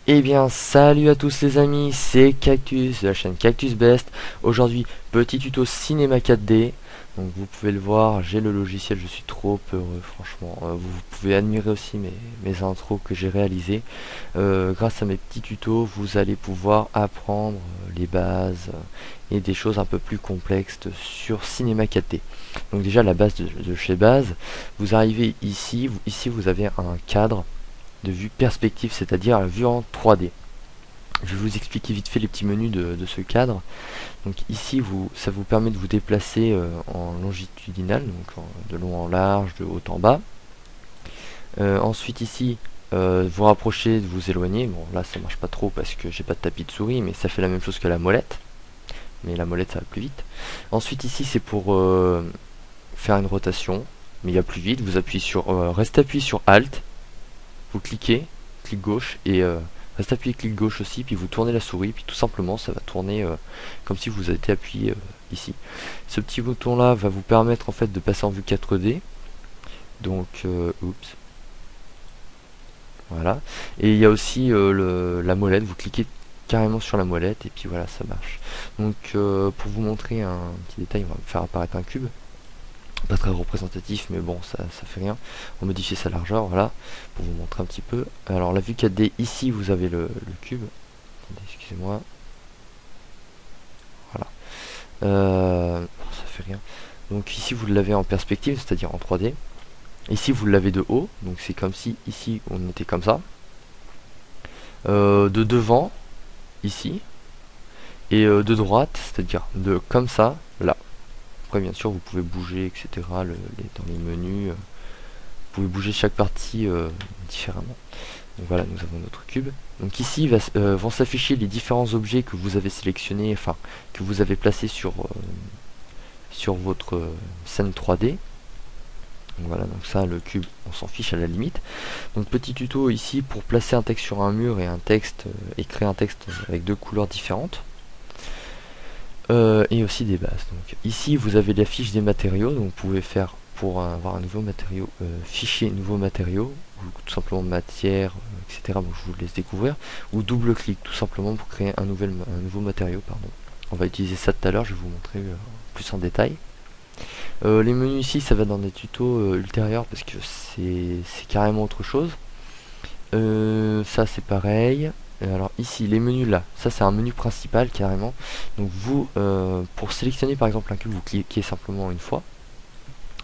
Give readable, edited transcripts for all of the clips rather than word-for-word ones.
Eh bien, salut à tous les amis, c'est Cactus de la chaîne Cactus Best. Aujourd'hui, petit tuto cinéma 4D. Donc vous pouvez le voir, j'ai le logiciel, je suis trop heureux franchement. Vous pouvez admirer aussi mes intros que j'ai réalisées. Grâce à mes petits tutos, vous allez pouvoir apprendre les bases et des choses un peu plus complexes sur cinéma 4D. Donc déjà la base de chez base, vous arrivez ici, ici vous avez un cadre de vue perspective, c'est-à-dire la vue en 3D. Je vais vous expliquer vite fait les petits menus de ce cadre. Donc ici, ça vous permet de vous déplacer en longitudinal, donc de long en large, de haut en bas. Ensuite ici, vous rapprocher, de vous éloigner. Bon là ça marche pas trop parce que j'ai pas de tapis de souris, mais ça fait la même chose que la molette. Mais la molette ça va plus vite. Ensuite ici c'est pour faire une rotation, mais il y a plus vite. Vous appuyez sur, restez appuyé sur Alt, vous cliquez, clic gauche et restez appuyé clic gauche aussi, puis vous tournez la souris, puis tout simplement ça va tourner comme si vous étiez appuyé ici. Ce petit bouton là va vous permettre en fait de passer en vue 4D. Donc oups, voilà. Et il y a aussi la molette, vous cliquez carrément sur la molette et puis voilà, ça marche. Donc pour vous montrer un petit détail, on va faire apparaître un cube. Pas très représentatif, mais bon, ça fait rien. On modifie sa largeur, voilà, pour vous montrer un petit peu. Alors la vue 4D, ici vous avez le cube. Attendez, excusez-moi. Voilà. Ça fait rien. Donc ici vous l'avez en perspective, c'est-à-dire en 3D. Ici vous l'avez de haut, donc c'est comme si ici on était comme ça. De devant, ici. Et de droite, c'est-à-dire de comme ça, là. Après bien sûr vous pouvez bouger, etc. Dans les menus. Vous pouvez bouger chaque partie différemment. Donc voilà, nous avons notre cube. Donc ici vont s'afficher les différents objets que vous avez sélectionnés, enfin que vous avez placés sur votre scène 3D. Donc voilà, donc ça le cube on s'en fiche à la limite. Donc petit tuto ici pour placer un texte sur un mur et un texte et créer un texte avec deux couleurs différentes. Et aussi des bases. Donc ici vous avez la fiche des matériaux, donc vous pouvez faire pour avoir un nouveau matériau, fichier nouveau matériau, ou tout simplement matière, etc. Bon, je vous laisse découvrir, ou double clic tout simplement pour créer un nouveau matériau, pardon. On va utiliser ça tout à l'heure, je vais vous montrer plus en détail. Les menus ici, ça va dans des tutos ultérieurs parce que c'est carrément autre chose. Ça c'est pareil. Alors ici les menus là, ça c'est un menu principal carrément. Donc vous, pour sélectionner par exemple un cube, vous cliquez simplement une fois.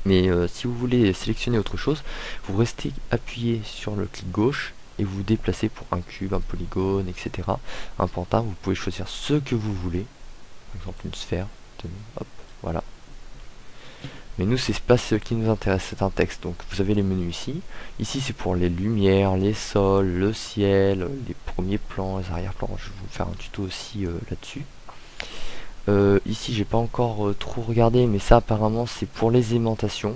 Mais si vous voulez sélectionner autre chose, vous restez appuyé sur le clic gauche et vous vous déplacez pour un cube, un polygone, etc. Un pantin, vous pouvez choisir ce que vous voulez. Par exemple une sphère, tenez, hop, voilà. Mais nous c'est pas ce qui nous intéresse, c'est un texte. Donc vous avez les menus ici. Ici c'est pour les lumières, les sols, le ciel, les premiers plans, les arrière-plans. Je vais vous faire un tuto aussi là-dessus. Ici j'ai pas encore trop regardé, mais ça apparemment c'est pour les aimantations,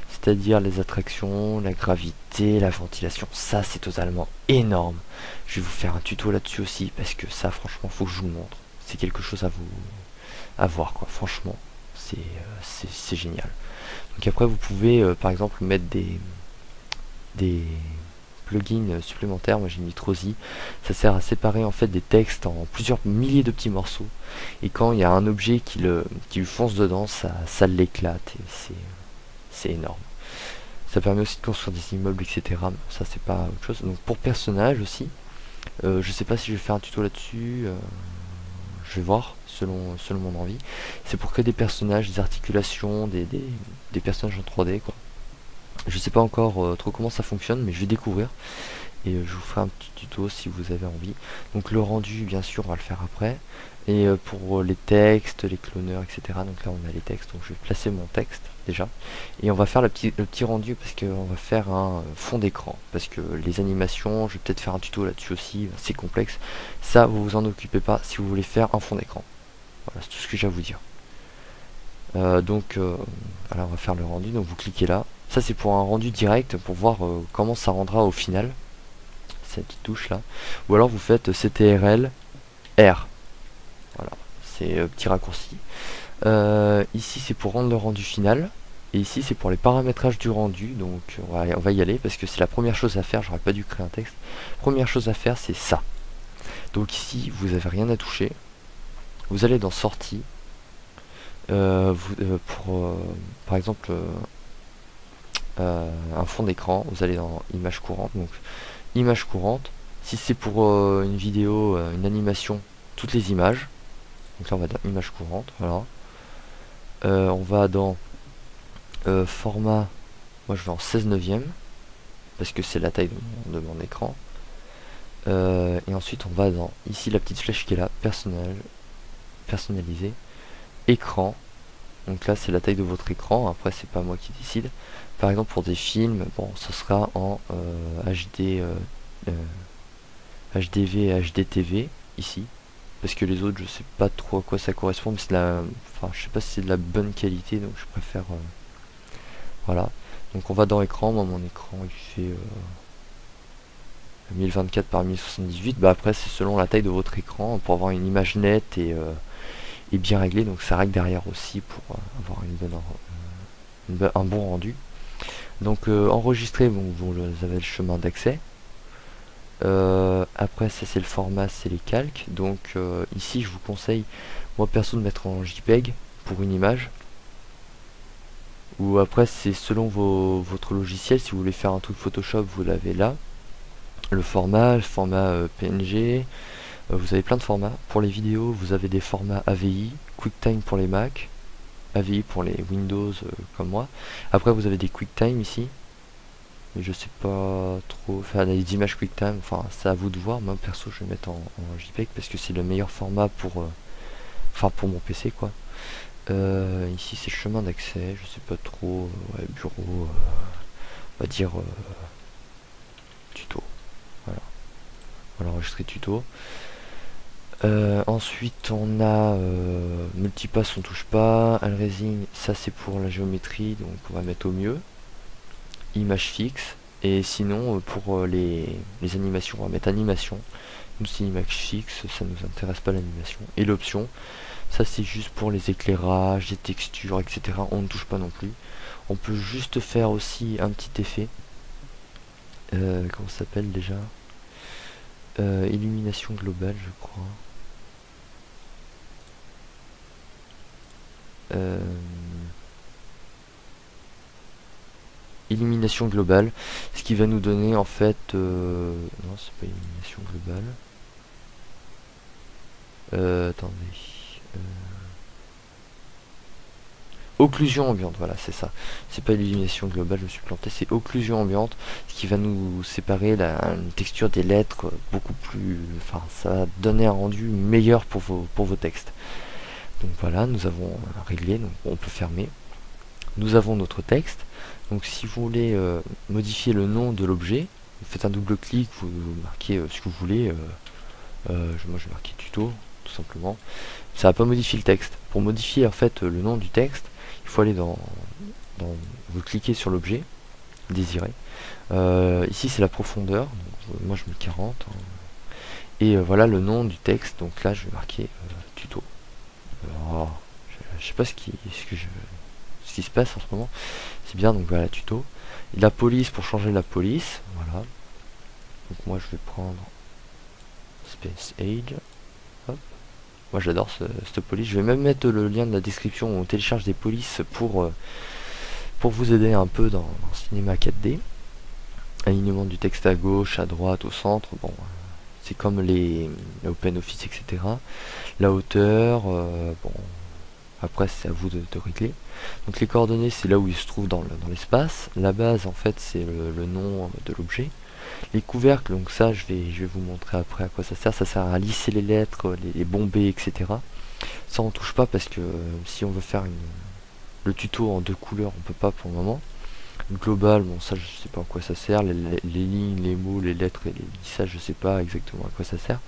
c'est-à-dire les attractions, la gravité, la ventilation. Ça c'est totalement énorme. Je vais vous faire un tuto là-dessus aussi parce que ça franchement faut que je vous le montre. C'est quelque chose à voir quoi. Franchement c'est génial. Donc après vous pouvez par exemple mettre des plugins supplémentaires. Moi j'ai mis Trozy, ça sert à séparer en fait des textes en plusieurs milliers de petits morceaux, et quand il y a un objet qui lui fonce dedans, ça l'éclate, et c'est énorme. Ça permet aussi de construire des immeubles, etc. Ça c'est pas autre chose. Donc pour personnages aussi, je sais pas si je vais faire un tuto là-dessus, je vais voir selon mon envie. C'est pour créer des personnages, des articulations, des personnages en 3D quoi. Je sais pas encore trop comment ça fonctionne, mais je vais découvrir et je vous ferai un petit tuto si vous avez envie. Donc le rendu, bien sûr, on va le faire après. Et pour les textes, les cloneurs, etc. Donc là, on a les textes, donc je vais placer mon texte déjà. Et on va faire le petit rendu parce qu'on va faire un fond d'écran. Parce que les animations, je vais peut-être faire un tuto là-dessus aussi, c'est complexe. Ça, vous vous en occupez pas si vous voulez faire un fond d'écran. Voilà, c'est tout ce que j'ai à vous dire. Voilà, on va faire le rendu, donc vous cliquez là. Ça c'est pour un rendu direct, pour voir comment ça rendra au final, cette petite touche là. Ou alors vous faites CTRL R, voilà, c'est petit raccourci. Ici c'est pour rendre le rendu final, et ici c'est pour les paramétrages du rendu. Donc on va y aller parce que c'est la première chose à faire. J'aurais pas dû créer un texte. Première chose à faire, c'est ça. Donc ici vous avez rien à toucher, vous allez dans sortie, par exemple un fond d'écran, vous allez dans image courante, donc image courante, si c'est pour une vidéo, une animation, toutes les images, donc là on va dans image courante, voilà. On va dans format, moi je vais en 16 neuvième, parce que c'est la taille de mon écran. Et ensuite on va dans, ici la petite flèche qui est là, personnaliser, écran, donc là c'est la taille de votre écran, après c'est pas moi qui décide. Par exemple pour des films, bon ce sera en HD, HDV et HDTV, ici, parce que les autres je sais pas trop à quoi ça correspond, mais c'est enfin je sais pas si c'est de la bonne qualité, donc je préfère voilà. Donc on va dans écran, moi mon écran il fait 1024 par 1078, bah après c'est selon la taille de votre écran pour avoir une image nette et bien réglée, donc ça règle derrière aussi pour avoir un bon rendu. Donc enregistrer, bon, vous avez le chemin d'accès. Après ça c'est le format, c'est les calques, donc ici je vous conseille moi perso de mettre en JPEG pour une image, ou après c'est selon votre logiciel, si vous voulez faire un truc Photoshop vous l'avez là, le format PNG, vous avez plein de formats. Pour les vidéos vous avez des formats AVI, QuickTime pour les Mac, AVI pour les Windows comme moi. Après vous avez des QuickTime ici, mais je sais pas trop, enfin les images QuickTime, enfin c'est à vous de voir. Moi perso je vais mettre en JPEG parce que c'est le meilleur format pour pour mon PC quoi. Ici c'est chemin d'accès, je sais pas trop, ouais, bureau, on va dire tuto, voilà, enregistrer tuto. Ensuite on a multipass, on touche pas, Alracing ça c'est pour la géométrie, donc on va mettre au mieux, image fixe, et sinon pour les animations on va mettre animation. Nous c'est image fixe, ça nous intéresse pas l'animation. Et l'option, ça c'est juste pour les éclairages, les textures, etc. On ne touche pas non plus. On peut juste faire aussi un petit effet. Comment ça s'appelle déjà, illumination globale je crois. Illumination globale, ce qui va nous donner en fait non c'est pas illumination globale, attendez, occlusion ambiante, voilà c'est ça, c'est pas illumination globale, je me suis planté, c'est occlusion ambiante, ce qui va nous séparer une texture des lettres beaucoup plus, enfin ça va donner un rendu meilleur pour vos textes. Donc voilà, nous avons réglé, donc on peut fermer. Nous avons notre texte. Donc si vous voulez modifier le nom de l'objet, vous faites un double clic, vous marquez ce que vous voulez. Moi je vais marquer tuto, tout simplement. Ça va pas modifier le texte. Pour modifier en fait le nom du texte, il faut aller vous cliquez sur l'objet désiré. Ici c'est la profondeur, donc, moi je mets 40. Hein. Et voilà le nom du texte, donc là je vais marquer tuto. Alors, je sais pas ce qui se passe en ce moment. C'est bien, donc voilà, tuto. Et la police pour changer la police, voilà. Donc moi je vais prendre Space Age. Hop. Moi j'adore cette police. Je vais même mettre le lien de la description où on télécharge des polices pour vous aider un peu dans Cinema 4D. Alignement du texte à gauche, à droite, au centre. Bon, c'est comme les OpenOffice, etc. La hauteur, bon, après c'est à vous de régler. Donc les coordonnées c'est là où il se trouve dans l'espace. La base en fait c'est le nom de l'objet. Les couvercles, donc ça je vais vous montrer après à quoi ça sert. Ça sert à lisser les lettres, les bomber, etc. Ça on touche pas parce que si on veut faire le tuto en deux couleurs on peut pas pour le moment. Global, bon ça je sais pas à quoi ça sert. Les lignes, les mots, les lettres et les lissages, je sais pas exactement à quoi ça sert.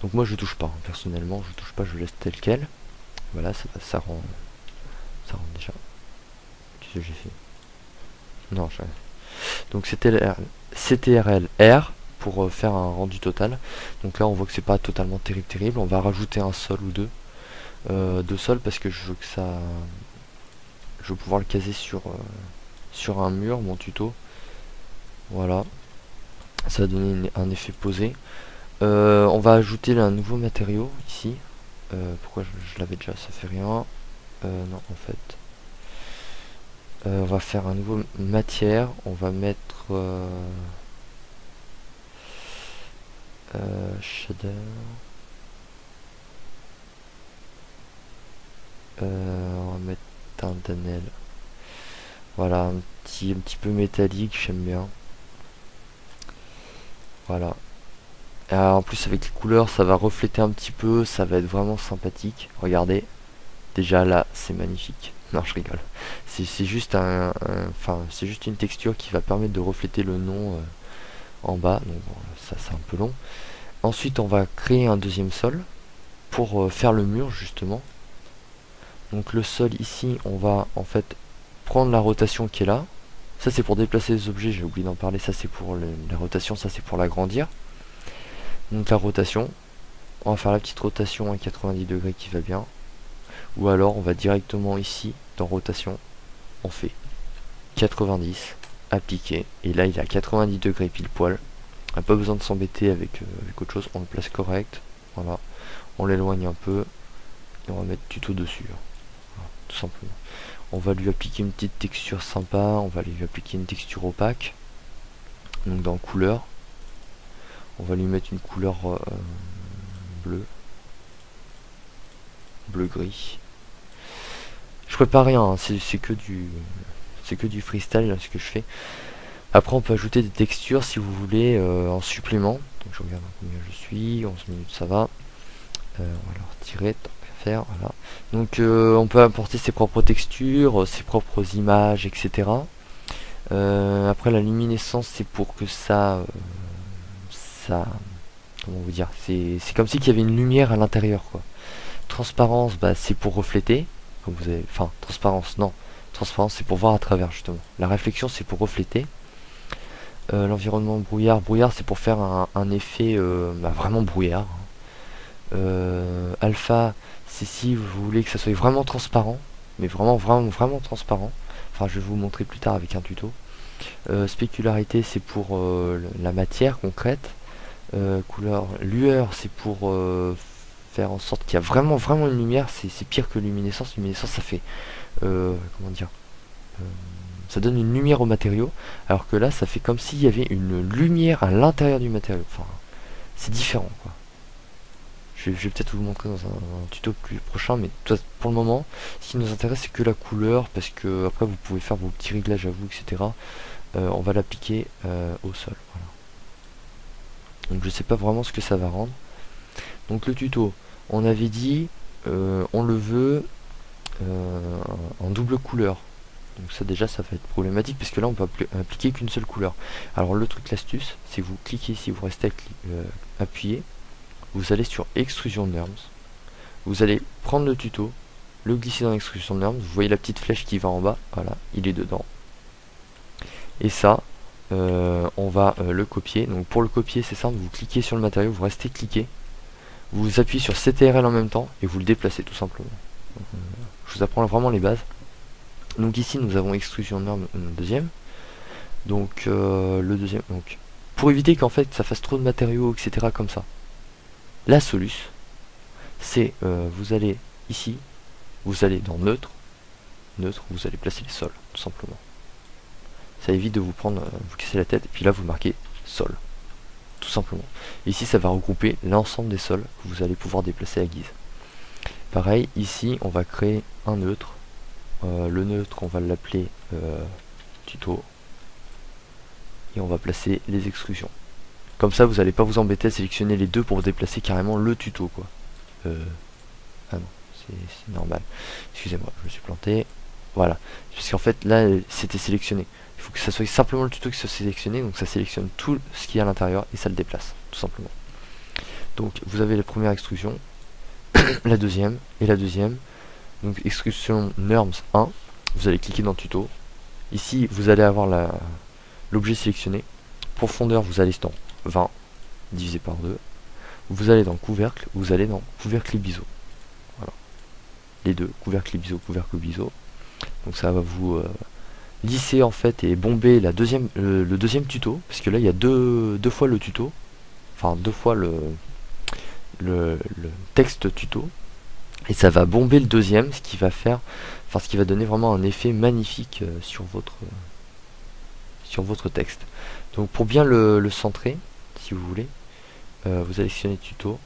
Donc moi je touche pas, hein. Personnellement je touche pas, je laisse tel quel. Voilà, ça rend déjà. Qu'est-ce que j'ai fait? Non, donc c'était CTRL R pour faire un rendu total. Donc là on voit que c'est pas totalement terrible. On va rajouter un sol ou deux sols parce que je veux que ça, je veux pouvoir le caser sur un mur, mon tuto. Voilà, ça va donner un effet posé. On va ajouter un nouveau matériau ici. Pourquoi je l'avais déjà, ça fait rien. Non, en fait. On va faire un nouveau matière. On va mettre shader. On va mettre un Danel. Voilà, un petit peu métallique, j'aime bien. Voilà. En plus avec les couleurs, ça va refléter un petit peu, ça va être vraiment sympathique. Regardez, déjà là, c'est magnifique. Non, je rigole. C'est juste enfin, c'est juste une texture qui va permettre de refléter le nom en bas. Donc bon, ça, c'est un peu long. Ensuite, on va créer un deuxième sol pour faire le mur justement. Donc le sol ici, on va en fait prendre la rotation qui est là. Ça c'est pour déplacer les objets, j'ai oublié d'en parler, ça c'est pour la rotation, ça c'est pour l'agrandir. Donc la rotation, on va faire la petite rotation à 90 degrés qui va bien. Ou alors on va directement ici, dans rotation, on fait 90, appliquer, et là il est à 90 degrés pile poil. On n'a pas besoin de s'embêter avec autre chose, on le place correct, voilà. On l'éloigne un peu, et on va mettre tuto dessus, voilà, tout simplement. On va lui appliquer une petite texture sympa, on va lui appliquer une texture opaque. Donc dans couleur, on va lui mettre une couleur bleu gris. Je prépare rien, hein, c'est que du freestyle là, ce que je fais. Après on peut ajouter des textures si vous voulez en supplément. Donc je regarde combien je suis, 11 minutes ça va. On va le retirer, tant qu'à faire, voilà. Donc on peut apporter ses propres textures, ses propres images, etc. Après la luminescence c'est pour que ça comment vous dire, c'est comme si il y avait une lumière à l'intérieur quoi. Transparence, bah, c'est pour refléter, comme vous avez, enfin transparence non, transparence c'est pour voir à travers justement. La réflexion c'est pour refléter. L'environnement brouillard, c'est pour faire un effet bah, vraiment brouillard. Alpha, c'est si vous voulez que ça soit vraiment transparent, mais vraiment transparent. Enfin, je vais vous montrer plus tard avec un tuto. Spécularité, c'est pour la matière concrète. Couleur, lueur, c'est pour faire en sorte qu'il y a vraiment une lumière. C'est pire que luminescence. Luminescence, ça fait comment dire, ça donne une lumière au matériau, alors que là, ça fait comme s'il y avait une lumière à l'intérieur du matériau. Enfin, c'est différent, quoi. Je vais peut-être vous montrer dans un tuto plus prochain, mais pour le moment, ce qui nous intéresse, c'est que la couleur, parce que après, vous pouvez faire vos petits réglages à vous, etc. On va l'appliquer au sol. Voilà. Donc, je sais pas vraiment ce que ça va rendre. Donc, le tuto, on avait dit, on le veut en double couleur. Donc ça déjà ça va être problématique parce que là on peut appliquer qu'une seule couleur. Alors le truc, l'astuce, c'est que vous cliquez ici, vous restez appuyé, vous allez sur Extrusion Norms, vous allez prendre le tuto, le glisser dans Extrusion Norms, vous voyez la petite flèche qui va en bas, voilà, il est dedans. Et ça, on va le copier. Donc pour le copier c'est simple, vous cliquez sur le matériau, vous restez cliqué, vous appuyez sur CTRL en même temps et vous le déplacez tout simplement. Je vous apprends vraiment les bases. Donc ici nous avons extrusion norme deuxième. Donc le deuxième. Donc pour éviter qu'en fait ça fasse trop de matériaux, etc. comme ça. La solution, c'est vous allez ici, vous allez dans neutre, vous allez placer les sols, tout simplement. Ça évite de vous prendre, vous casser la tête, et puis là vous marquez sol, tout simplement. Ici ça va regrouper l'ensemble des sols que vous allez pouvoir déplacer à guise. Pareil, ici on va créer un neutre. Le neutre, on va l'appeler tuto. Et on va placer les extrusions. Comme ça, vous n'allez pas vous embêter à sélectionner les deux pour déplacer carrément le tuto, quoi. Ah non, c'est normal. Excusez-moi, je me suis planté. Voilà. Parce qu'en fait, là, c'était sélectionné. Il faut que ça soit simplement le tuto qui soit sélectionné. Donc ça sélectionne tout ce qui est à l'intérieur et ça le déplace, tout simplement. Donc vous avez la première extrusion, la deuxième et la deuxième. Donc extrusion norms 1, vous allez cliquer dans tuto. Ici vous allez avoir l'objet sélectionné. Profondeur, vous allez dans 20 divisé par 2. Vous allez dans couvercle, vous allez dans couvercle biseau. Voilà. Les deux, couvercle biseau. Donc ça va vous lisser en fait et bomber le deuxième tuto, parce que là il y a deux fois le tuto. enfin 2 fois le texte tuto, et ça va bomber le deuxième, ce qui va faire, enfin ce qui va donner vraiment un effet magnifique sur votre texte. Donc pour bien le centrer, si vous voulez, vous sélectionnez tuto,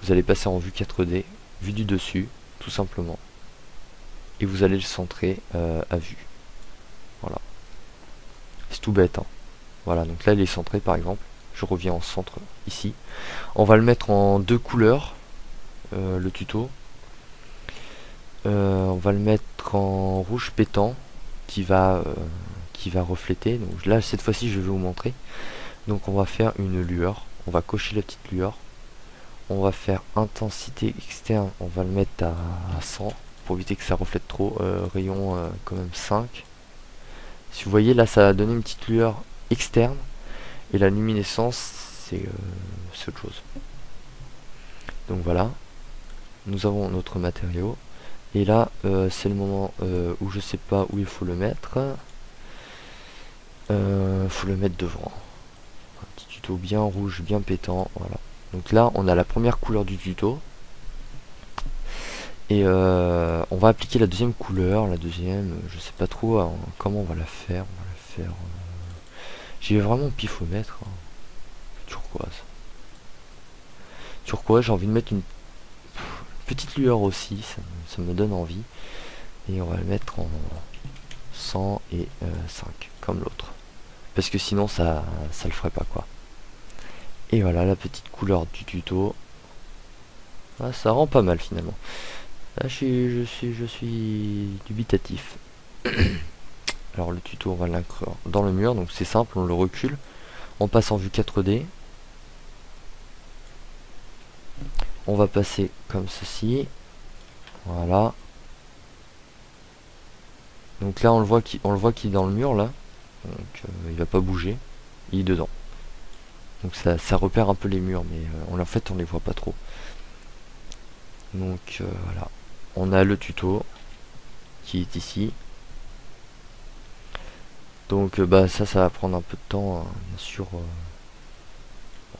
vous allez passer en vue 4D, vue du dessus, tout simplement, et vous allez le centrer à vue. Voilà, c'est tout bête, hein. Voilà, donc là il est centré par exemple. Je reviens en centre ici. On va le mettre en 2 couleurs, le tuto. On va le mettre en rouge pétant qui va refléter. Donc là cette fois-ci je vais vous montrer. Donc on va faire une lueur. On va cocher la petite lueur. On va faire intensité externe. On va le mettre à 100 pour éviter que ça reflète trop. Rayon quand même 5. Si vous voyez là ça a donné une petite lueur externe. Et la luminescence c'est autre chose. Donc voilà. Nous avons notre matériau. Et là, c'est le moment où je sais pas où il faut le mettre. Faut le mettre devant. Un petit tuto bien rouge, bien pétant. Voilà. Donc là, on a la première couleur du tuto. Et on va appliquer la deuxième couleur. La deuxième, je sais pas trop comment on va la faire. On va la faire. J'y vais vraiment au pifomètre. Hein. Turquoise. Turquoise, j'ai envie de mettre une petite lueur aussi. Ça me donne envie. Et on va le mettre en 100 et 5 comme l'autre, parce que sinon ça le ferait pas quoi. Et voilà la petite couleur du tuto. Ah, ça rend pas mal finalement. Là je suis dubitatif. Alors le tuto on va l'inclure dans le mur, donc c'est simple, on le recule, on passe en vue 4D, on va passer comme ceci, voilà. Donc là on le voit qu'il est dans le mur là. Donc il va pas bouger, il est dedans. Donc ça repère un peu les murs, mais en fait on les voit pas trop. Donc voilà, on a le tuto qui est ici. Donc bah ça va prendre un peu de temps, hein, bien sûr.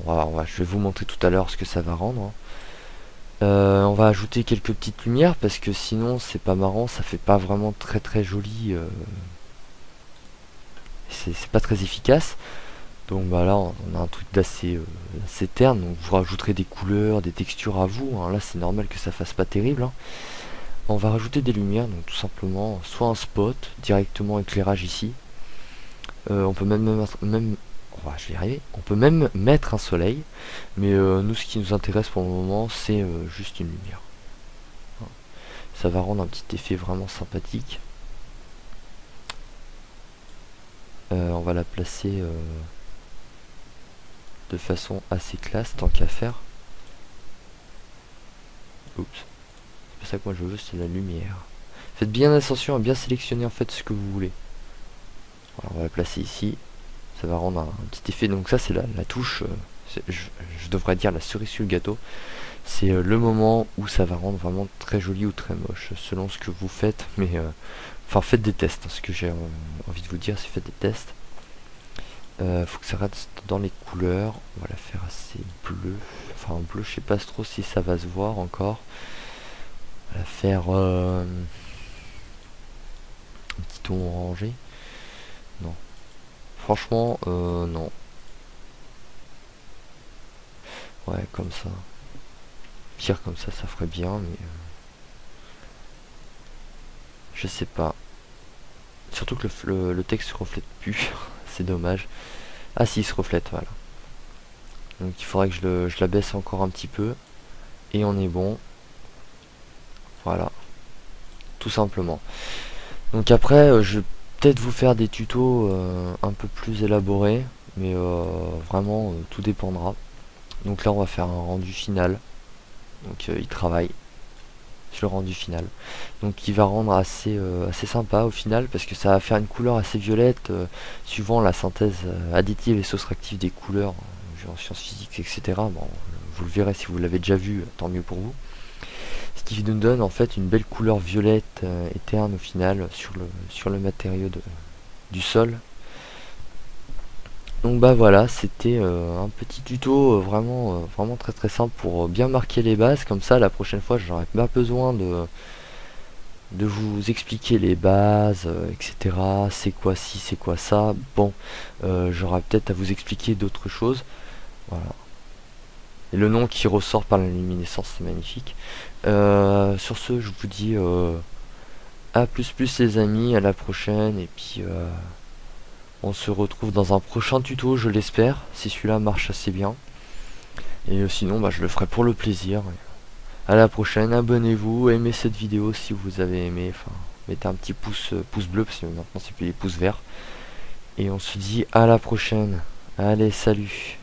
Je vais vous montrer tout à l'heure ce que ça va rendre. Hein. On va ajouter quelques petites lumières parce que sinon c'est pas marrant, ça fait pas vraiment très joli. C'est pas très efficace. Donc bah là on a un truc d'assez terne, donc vous rajouterez des couleurs, des textures à vous. Hein. Là c'est normal que ça fasse pas terrible. Hein. On va rajouter des lumières, donc tout simplement soit un spot, directement éclairage ici. On peut je vais y arriver. On peut même mettre un soleil, mais nous ce qui nous intéresse pour le moment c'est juste une lumière. Ça va rendre un petit effet vraiment sympathique. On va la placer de façon assez classe tant qu'à faire. Oups. C'est pas ça que moi je veux, c'est la lumière. Faites bien attention à bien sélectionner en fait ce que vous voulez. Voilà, on va la placer ici. Ça va rendre un petit effet. Donc ça c'est la touche, je devrais dire la cerise sur le gâteau. C'est le moment où ça va rendre vraiment très joli ou très moche, selon ce que vous faites. Mais enfin faites des tests. Hein, ce que j'ai envie de vous dire, c'est faites des tests. Faut que ça reste dans les couleurs. On va la faire assez bleu. Enfin en bleu, je sais pas trop si ça va se voir encore. On va la faire un petit ton orangé. Non. Franchement, non. Ouais, comme ça. Pire comme ça ferait bien, mais je sais pas. Surtout que le texte se reflète plus. C'est dommage. Ah si, il se reflète, voilà. Donc il faudrait que je la baisse encore un petit peu. Et on est bon. Voilà. Tout simplement. Donc après, je vais peut-être vous faire des tutos un peu plus élaborés. Mais vraiment, tout dépendra. Donc là, on va faire un rendu final. Donc il travaille sur le rendu final. Donc il va rendre assez sympa au final, parce que ça va faire une couleur assez violette suivant la synthèse additive et soustractive des couleurs en sciences physiques, etc. Bon, vous le verrez si vous l'avez déjà vu, tant mieux pour vous. Ce qui nous donne en fait une belle couleur violette et terne au final sur le matériau du sol. Donc bah voilà, c'était un petit tuto vraiment très très simple pour bien marquer les bases. Comme ça, la prochaine fois, j'aurai pas besoin de vous expliquer les bases, etc. C'est quoi ci, c'est quoi ça. Bon, j'aurai peut-être à vous expliquer d'autres choses. Voilà. Et le nom qui ressort par la luminescence, c'est magnifique. Sur ce, je vous dis à plus les amis, à la prochaine. Et puis on se retrouve dans un prochain tuto, je l'espère, si celui-là marche assez bien. Et sinon, bah, je le ferai pour le plaisir. À la prochaine, abonnez-vous, aimez cette vidéo si vous avez aimé. Enfin, mettez un petit pouce bleu, parce que maintenant c'est plus les pouces verts. Et on se dit à la prochaine. Allez, salut.